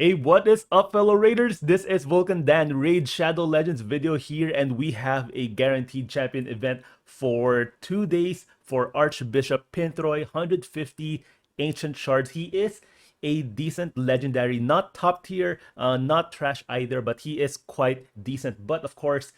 Hey, what is up, fellow Raiders? This is Vulcan Dan, Raid Shadow Legends video here, and we have a guaranteed champion event for 2 days for Archbishop PINTHROY, 150 Ancient Shards. He is a decent legendary, not top tier, not trash either, but he is quite decent. But of course,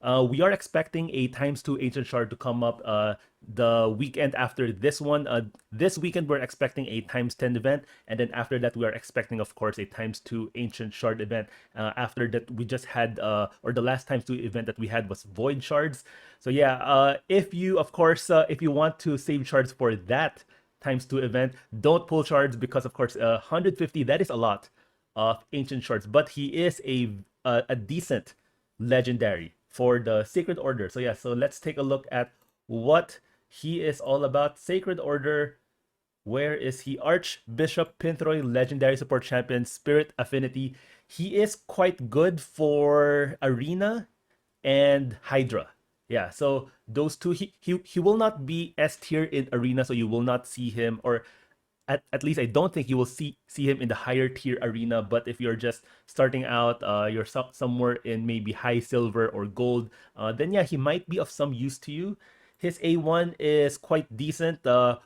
we are expecting a times 2 Ancient Shard to come up the weekend after this one. This weekend, we're expecting a times 10 event. And then after that, we are expecting, of course, a times 2 Ancient Shard event. After that, we just had, or the last times 2 event that we had was Void Shards. So yeah, if you, of course, if you want to save shards for that times 2 event, don't pull shards because, of course, 150, that is a lot of Ancient Shards. But he is a decent legendary for the Sacred Order. So yeah, so let's take a look at what he is all about. Sacred Order, where is he? Archbishop PINTHROY, legendary support champion, Spirit Affinity. He is quite good for Arena and Hydra. Yeah, so those two, he will not be S tier in Arena, so you will not see him, or at least I don't think you will see him in the higher tier arena. But if you're just starting out, you're somewhere in maybe high silver or gold, then yeah, he might be of some use to you. His A1 is quite decent,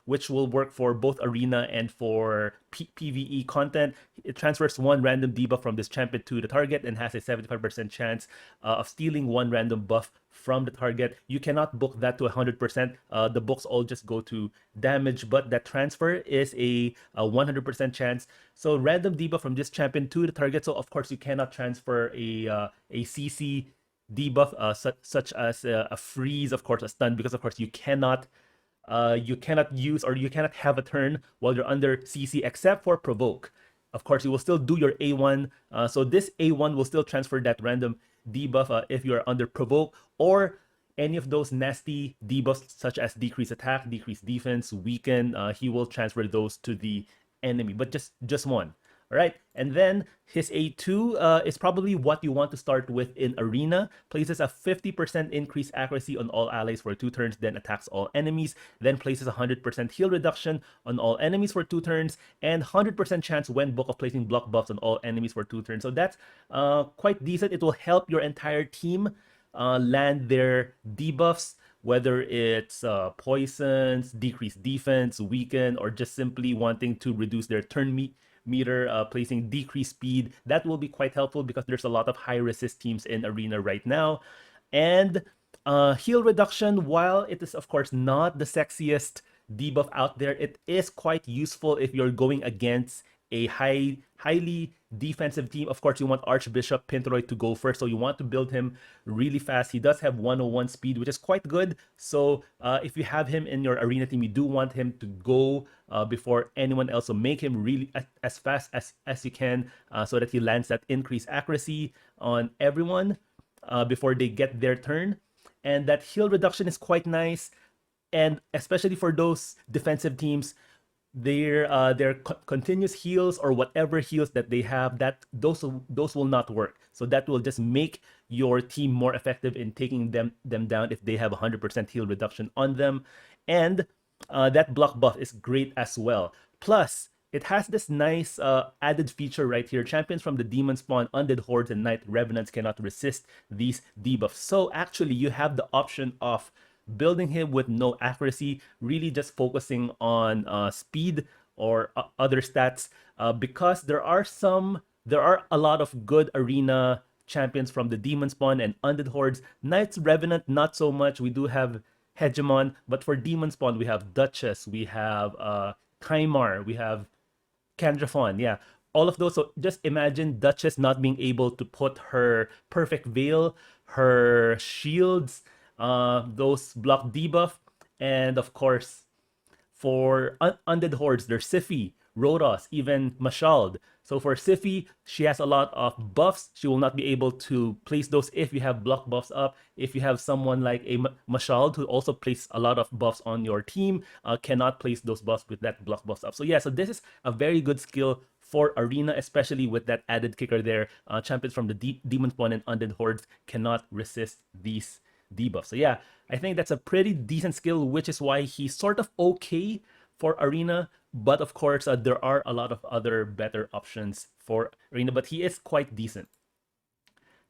which will work for both arena and for PvE content. It transfers one random debuff from this champion to the target and has a 75% chance of stealing one random buff from the target. You cannot book that to 100%. The books all just go to damage, but that transfer is a 100% chance. So random debuff from this champion to the target. So of course you cannot transfer a CC debuff such as a freeze, of course, a stun, because of course you cannot use, or you cannot have a turn while you're under CC except for provoke. Of course, you will still do your A1. So this A1 will still transfer that random debuff if you're under provoke, or any of those nasty debuffs such as decrease attack, decrease defense, weaken. He will transfer those to the enemy, but just one. All right, and then his A2 is probably what you want to start with in Arena. Places a 50% increased accuracy on all allies for 2 turns, then attacks all enemies. Then places 100% heal reduction on all enemies for 2 turns, and 100% chance when book of placing block buffs on all enemies for 2 turns. So that's quite decent. It will help your entire team land their debuffs, whether it's poisons, decreased defense, weaken, or just simply wanting to reduce their turn meter, placing decreased speed. That will be quite helpful because there's a lot of high resist teams in Arena right now. And heal reduction, while it is of course not the sexiest debuff out there, it is quite useful if you're going against a highly defensive team. Of course, you want Archbishop PINTHROY to go first, so you want to build him really fast. He does have 101 speed, which is quite good. So if you have him in your arena team, you do want him to go before anyone else. So make him really as fast as you can, so that he lands that increased accuracy on everyone before they get their turn. And that heal reduction is quite nice, and especially for those defensive teams, their continuous heals or whatever heals that they have, that those will not work. So that will just make your team more effective in taking them down if they have 100% heal reduction on them. And that block buff is great as well. Plus, it has this nice added feature right here. Champions from the demon spawn, undead hordes, and night revenants cannot resist these debuffs. So actually, you have the option of building him with no accuracy, really just focusing on speed or other stats, because there are a lot of good arena champions from the demon spawn and undead hordes. Knights revenant, not so much. We do have hegemon, but for demon spawn we have duchess, we have Kymar, we have Candrafon. Yeah, all of those. So just imagine Duchess not being able to put her perfect veil, her shields, those block debuff, and of course for undead hordes, there's Siphi, Rodos, even Mashald. So for Siphi, she has a lot of buffs. She will not be able to place those if you have block buffs up. If you have someone like a Mashald who also places a lot of buffs on your team, cannot place those buffs with that block buffs up. So yeah, so this is a very good skill for Arena, especially with that added kicker there. Champions from the demon spawn and undead hordes cannot resist these debuff. So yeah, I think that's a pretty decent skill, which is why he's sort of okay for Arena. But of course, there are a lot of other better options for Arena, but he is quite decent.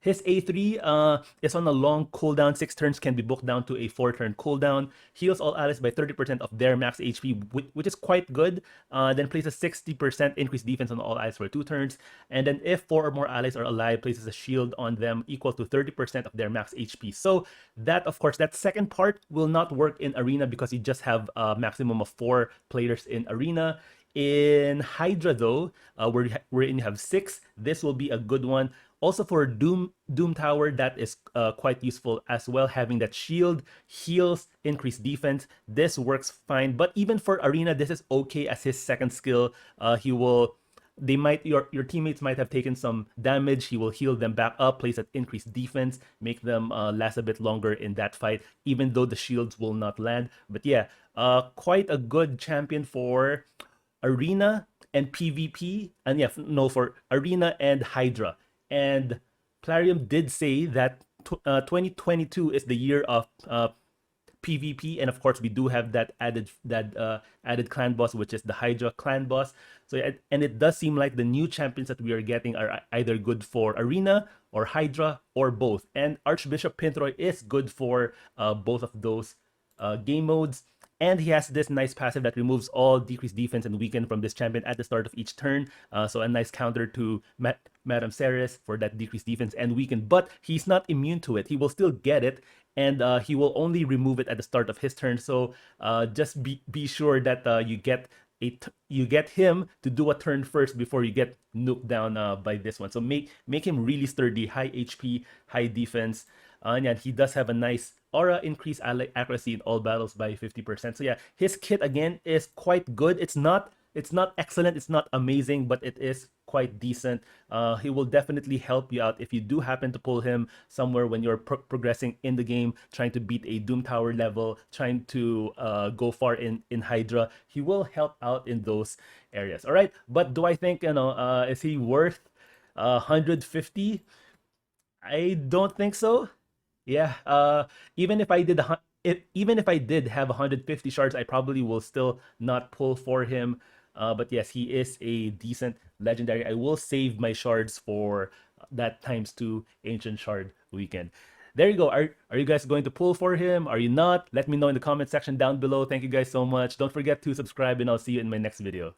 His A3 is on a long cooldown. 6 turns can be booked down to a 4-turn cooldown. Heals all allies by 30% of their max HP, which is quite good. Then places 60% increased defense on all allies for 2 turns. And then if 4 or more allies are alive, places a shield on them equal to 30% of their max HP. So that, of course, that second part will not work in Arena because you just have a maximum of 4 players in Arena. In Hydra, though, wherein you have 6, this will be a good one. Also for Doom Tower, that is quite useful as well. Having that shield, heals, increased defense. This works fine. But even for Arena, this is okay as his second skill. Your teammates might have taken some damage. He will heal them back up, place at increased defense, make them last a bit longer in that fight, even though the shields will not land. But yeah, quite a good champion for Arena and PvP. And yeah, no, for Arena and Hydra. And Plarium did say that 2022 is the year of PvP, and of course we do have that added clan boss, which is the Hydra clan boss. So and it does seem like the new champions that we are getting are either good for Arena or Hydra or both. And Archbishop Pinthroy is good for both of those game modes. And he has this nice passive that removes all decreased defense and weaken from this champion at the start of each turn. So a nice counter to Madame Ceres for that decreased defense and weaken. But he's not immune to it. He will still get it, and he will only remove it at the start of his turn. So just be sure that you get him to do a turn first before you get nuked down by this one. So make him really sturdy, high HP, high defense. And he does have a nice aura, increase ally accuracy in all battles by 50%. So yeah, his kit again is quite good. It's not excellent, it's not amazing, but it is quite decent. He will definitely help you out if you do happen to pull him somewhere when you're progressing in the game, trying to beat a Doom Tower level, trying to go far in Hydra. He will help out in those areas. All right, but do I think, is he worth 150? I don't think so. Yeah, even if I did even if I did have 150 shards, I probably will still not pull for him. But yes, he is a decent legendary. I will save my shards for that ×2 ancient shard weekend. There you go. Are you guys going to pull for him? Are you not? Let me know in the comment section down below. Thank you guys so much. Don't forget to subscribe, and I'll see you in my next video.